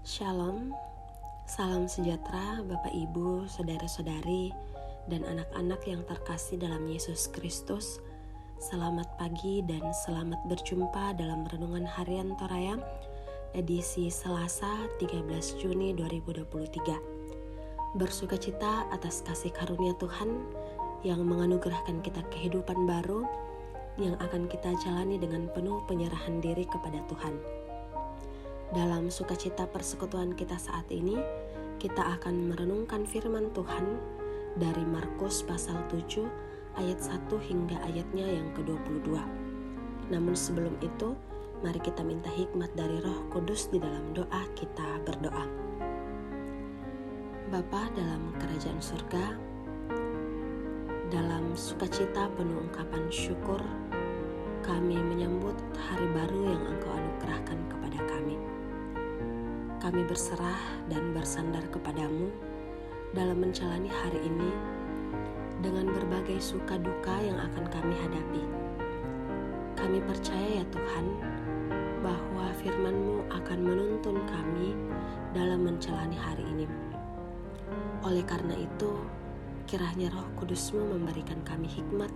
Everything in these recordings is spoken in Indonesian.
Shalom, salam sejahtera Bapak Ibu, Saudara-saudari, dan anak-anak yang terkasih dalam Yesus Kristus. Selamat pagi dan selamat berjumpa dalam Renungan Harian Torayam, edisi Selasa 13 Juni 2023. Bersukacita atas kasih karunia Tuhan yang menganugerahkan kita kehidupan baru yang akan kita jalani dengan penuh penyerahan diri kepada Tuhan. Dalam sukacita persekutuan kita saat ini, kita akan merenungkan firman Tuhan dari Markus pasal 7 ayat 1 hingga ayatnya yang ke-22. Namun sebelum itu, mari kita minta hikmat dari Roh Kudus di dalam doa kita berdoa. Bapa dalam kerajaan surga, dalam sukacita penuh ungkapan syukur, kami menyambut hari baru yang Engkau anugerahkan kepada kami. Kami berserah dan bersandar kepadamu dalam menjalani hari ini dengan berbagai suka duka yang akan kami hadapi. Kami percaya ya Tuhan, bahwa firman-Mu akan menuntun kami dalam menjalani hari ini. Oleh karena itu, kiranya Roh Kudus-Mu memberikan kami hikmat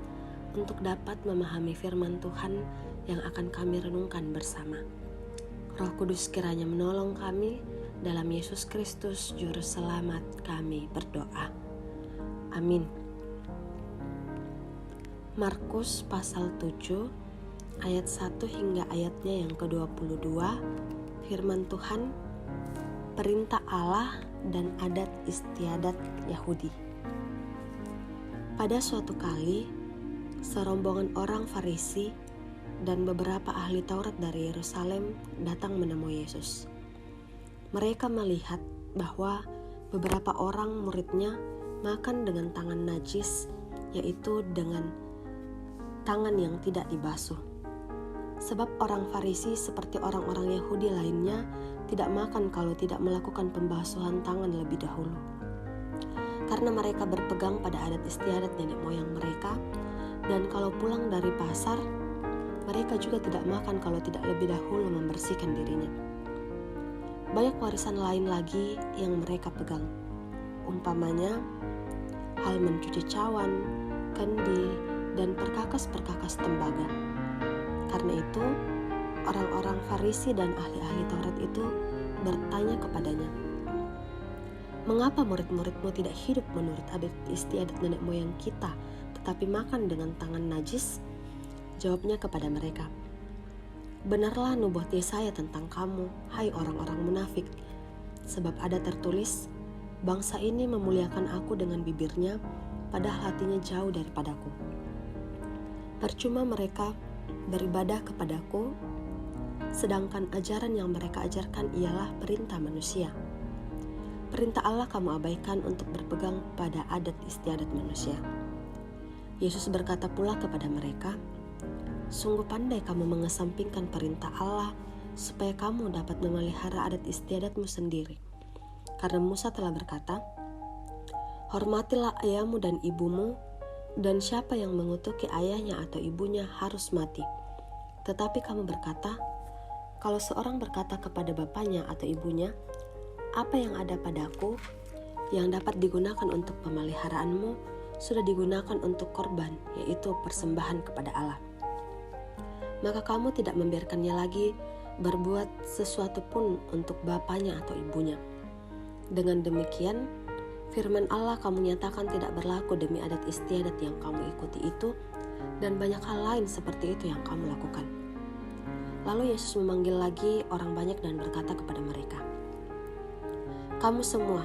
untuk dapat memahami firman Tuhan yang akan kami renungkan bersama. Roh Kudus kiranya menolong kami, dalam Yesus Kristus Juru Selamat kami berdoa. Amin. Markus pasal 7 ayat 1 hingga ayatnya yang ke-22, firman Tuhan, perintah Allah dan adat istiadat Yahudi. Pada suatu kali, serombongan orang Farisi dan beberapa ahli Taurat dari Yerusalem datang menemui Yesus. Mereka melihat bahwa beberapa orang muridnya makan dengan tangan najis, yaitu dengan tangan yang tidak dibasuh. Sebab orang Farisi seperti orang-orang Yahudi lainnya tidak makan kalau tidak melakukan pembasuhan tangan lebih dahulu. Karena mereka berpegang pada adat istiadat nenek moyang mereka, dan kalau pulang dari pasar, mereka juga tidak makan kalau tidak lebih dahulu membersihkan dirinya. Banyak warisan lain lagi yang mereka pegang. Umpamanya, hal mencuci cawan, kendi, dan perkakas-perkakas tembaga. Karena itu, orang-orang Farisi dan ahli-ahli Taurat itu bertanya kepadanya, "Mengapa murid-muridmu tidak hidup menurut adat istiadat nenek moyang kita, tetapi makan dengan tangan najis?" Jawabnya kepada mereka, "Benarlah nubuat Yesaya tentang kamu, hai orang-orang munafik. Sebab ada tertulis, bangsa ini memuliakan aku dengan bibirnya, padahal hatinya jauh daripadaku. Percuma mereka beribadah kepadaku, sedangkan ajaran yang mereka ajarkan ialah perintah manusia. Perintah Allah kamu abaikan untuk berpegang pada adat istiadat manusia." Yesus berkata pula kepada mereka, "Sungguh pandai kamu mengesampingkan perintah Allah supaya kamu dapat memelihara adat istiadatmu sendiri. Karena Musa telah berkata, hormatilah ayahmu dan ibumu, dan siapa yang mengutuki ayahnya atau ibunya harus mati. Tetapi kamu berkata, kalau seorang berkata kepada bapaknya atau ibunya, apa yang ada padaku yang dapat digunakan untuk pemeliharaanmu sudah digunakan untuk korban, yaitu persembahan kepada Allah. Maka kamu tidak membiarkannya lagi berbuat sesuatu pun untuk bapaknya atau ibunya. Dengan demikian, firman Allah kamu nyatakan tidak berlaku demi adat istiadat yang kamu ikuti itu, dan banyak hal lain seperti itu yang kamu lakukan." Lalu Yesus memanggil lagi orang banyak dan berkata kepada mereka, "Kamu semua,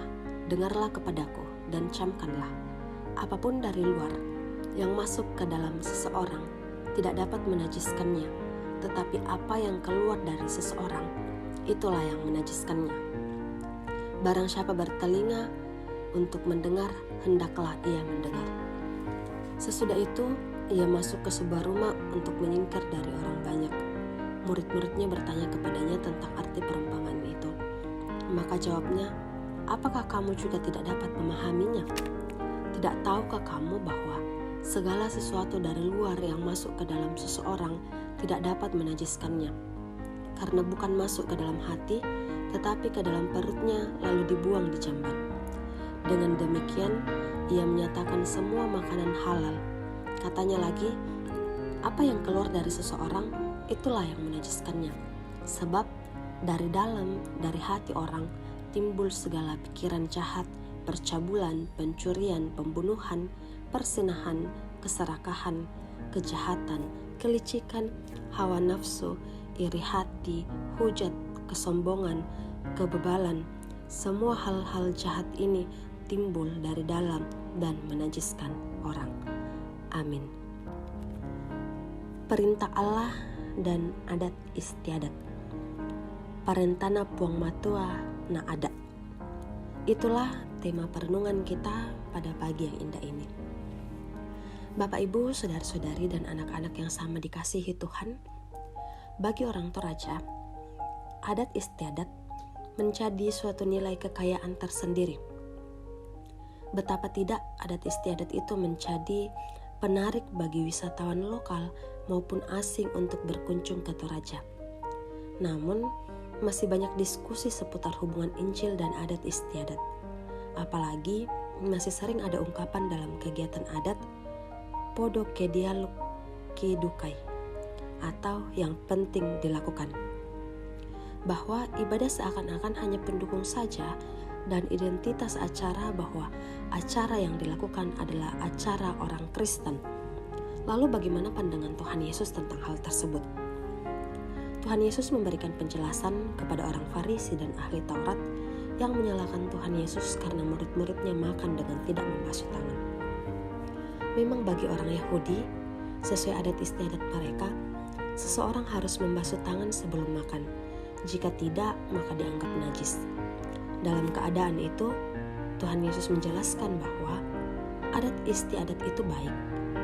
dengarlah kepadaku dan camkanlah. Apapun dari luar yang masuk ke dalam seseorang tidak dapat menajiskannya, tetapi apa yang keluar dari seseorang, itulah yang menajiskannya. Barang siapa bertelinga untuk mendengar, hendaklah ia mendengar." Sesudah itu, ia masuk ke sebuah rumah untuk menyingkir dari orang banyak. Murid-muridnya bertanya kepadanya tentang arti perumpamaan itu. Maka jawabnya, "Apakah kamu juga tidak dapat memahaminya? Tidak tahukah kamu bahwa segala sesuatu dari luar yang masuk ke dalam seseorang tidak dapat menajiskannya? Karena bukan masuk ke dalam hati, tetapi ke dalam perutnya lalu dibuang di jamban. Dengan demikian, ia menyatakan semua makanan halal. Katanya lagi, apa yang keluar dari seseorang, itulah yang menajiskannya. Sebab dari dalam, dari hati orang, timbul segala pikiran jahat, percabulan, pencurian, pembunuhan, persinahan, keserakahan, kejahatan, kelicikan, hawa nafsu, iri hati, hujat, kesombongan, kebebalan. Semua hal-hal jahat ini timbul dari dalam dan menajiskan orang. Amin. Perintah Allah dan adat istiadat. Parentana puang matua na ada. Itulah tema perenungan kita pada pagi yang indah ini. Bapak, Ibu, saudara-saudari, dan anak-anak yang sama dikasihi Tuhan, bagi orang Toraja, adat istiadat menjadi suatu nilai kekayaan tersendiri. Betapa tidak adat istiadat itu menjadi penarik bagi wisatawan lokal maupun asing untuk berkunjung ke Toraja. Namun, masih banyak diskusi seputar hubungan Injil dan adat istiadat. Apalagi masih sering ada ungkapan dalam kegiatan adat podo ke dialog ke dukai, atau yang penting dilakukan, bahwa ibadah seakan-akan hanya pendukung saja dan identitas acara bahwa acara yang dilakukan adalah acara orang Kristen. Lalu bagaimana pandangan Tuhan Yesus tentang hal tersebut? Tuhan Yesus memberikan penjelasan kepada orang Farisi dan ahli Taurat yang menyalahkan Tuhan Yesus karena murid-muridnya makan dengan tidak membasuh tangan. Memang bagi orang Yahudi, sesuai adat istiadat mereka, seseorang harus membasuh tangan sebelum makan. Jika tidak, maka dianggap najis. Dalam keadaan itu, Tuhan Yesus menjelaskan bahwa adat istiadat itu baik,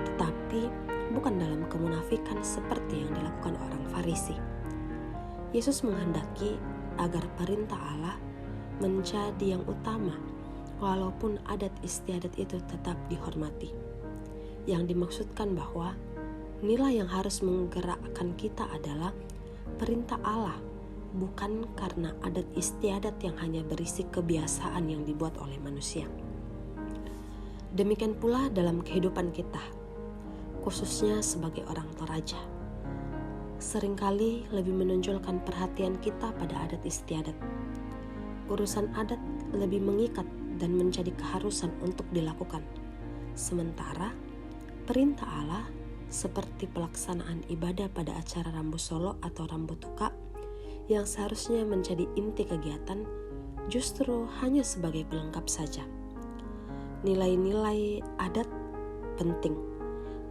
tetapi bukan dalam kemunafikan seperti yang dilakukan orang Farisi. Yesus menghendaki agar perintah Allah menjadi yang utama, walaupun adat istiadat itu tetap dihormati. Yang dimaksudkan bahwa nilai yang harus menggerakkan kita adalah perintah Allah, bukan karena adat istiadat yang hanya berisi kebiasaan yang dibuat oleh manusia. Demikian pula dalam kehidupan kita, khususnya sebagai orang Toraja. Seringkali lebih menonjolkan perhatian kita pada adat istiadat. Urusan adat lebih mengikat dan menjadi keharusan untuk dilakukan. Sementara perintah Allah seperti pelaksanaan ibadah pada acara rambu solo atau rambu tuka yang seharusnya menjadi inti kegiatan justru hanya sebagai pelengkap saja. Nilai-nilai adat penting,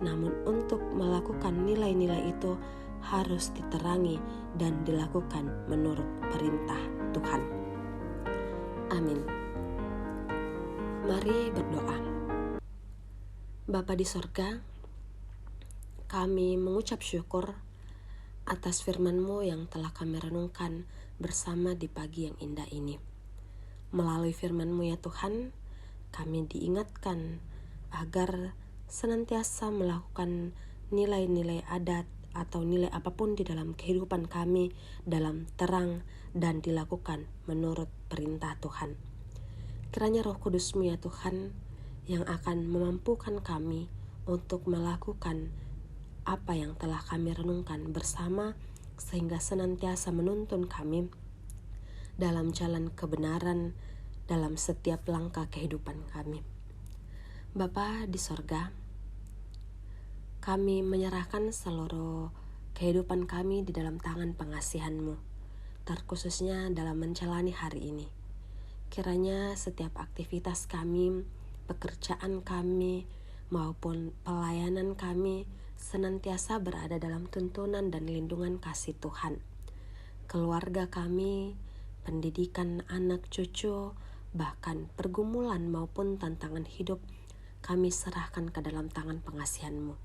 namun untuk melakukan nilai-nilai itu harus diterangi dan dilakukan menurut perintah Tuhan. Amin. Mari berdoa. Bapa di sorga, kami mengucap syukur atas firman-Mu yang telah kami renungkan bersama di pagi yang indah ini. Melalui firman-Mu ya Tuhan, kami diingatkan agar senantiasa melakukan nilai-nilai adat atau nilai apapun di dalam kehidupan kami dalam terang dan dilakukan menurut perintah Tuhan. Kiranya Roh Kudus-Mu ya Tuhan yang akan memampukan kami untuk melakukan apa yang telah kami renungkan bersama, sehingga senantiasa menuntun kami dalam jalan kebenaran dalam setiap langkah kehidupan kami. Bapa di sorga, kami menyerahkan seluruh kehidupan kami di dalam tangan pengasihan-Mu, terkhususnya dalam menjalani hari ini. Kiranya setiap aktivitas kami, pekerjaan kami, maupun pelayanan kami senantiasa berada dalam tuntunan dan lindungan kasih Tuhan. Keluarga kami, pendidikan anak cucu, bahkan pergumulan maupun tantangan hidup, kami serahkan ke dalam tangan pengasihan-Mu.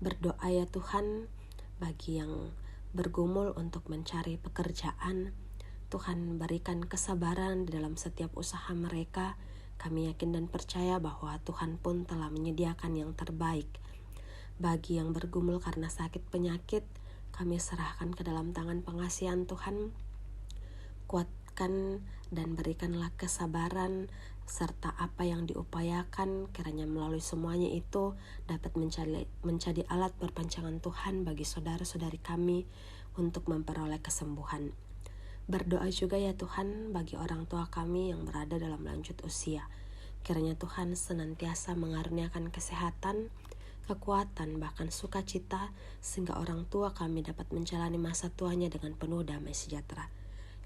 Berdoa ya Tuhan, bagi yang bergumul untuk mencari pekerjaan, Tuhan berikan kesabaran di dalam setiap usaha mereka. Kami yakin dan percaya bahwa Tuhan pun telah menyediakan yang terbaik. Bagi yang bergumul karena sakit penyakit, kami serahkan ke dalam tangan pengasihan Tuhan. Kuatkan kuatkan dan berikanlah kesabaran serta apa yang diupayakan, kiranya melalui semuanya itu dapat menjadi alat perpanjangan Tuhan bagi saudara-saudari kami untuk memperoleh kesembuhan. Berdoa juga ya Tuhan bagi orang tua kami yang berada dalam lanjut usia. Kiranya Tuhan senantiasa mengaruniakan kesehatan, kekuatan, bahkan sukacita, sehingga orang tua kami dapat menjalani masa tuanya dengan penuh damai sejahtera.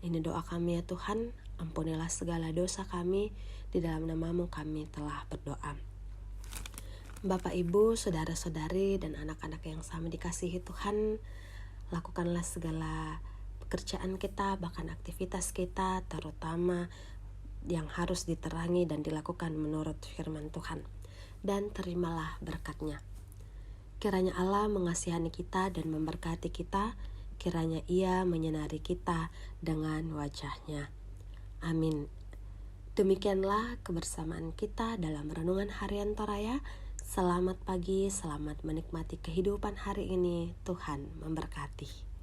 Ini doa kami ya Tuhan, ampunilah segala dosa kami, di dalam nama-Mu kami telah berdoa. Bapak, Ibu, saudara-saudari, dan anak-anak yang sama dikasihi Tuhan, lakukanlah segala pekerjaan kita, bahkan aktivitas kita, terutama yang harus diterangi dan dilakukan menurut firman Tuhan. Dan terimalah berkat-Nya. Kiranya Allah mengasihani kita dan memberkati kita, kiranya Ia menyinari kita dengan wajah-Nya. Amin. Demikianlah kebersamaan kita dalam Renungan Harian Toraya. Selamat pagi, selamat menikmati kehidupan hari ini. Tuhan memberkati.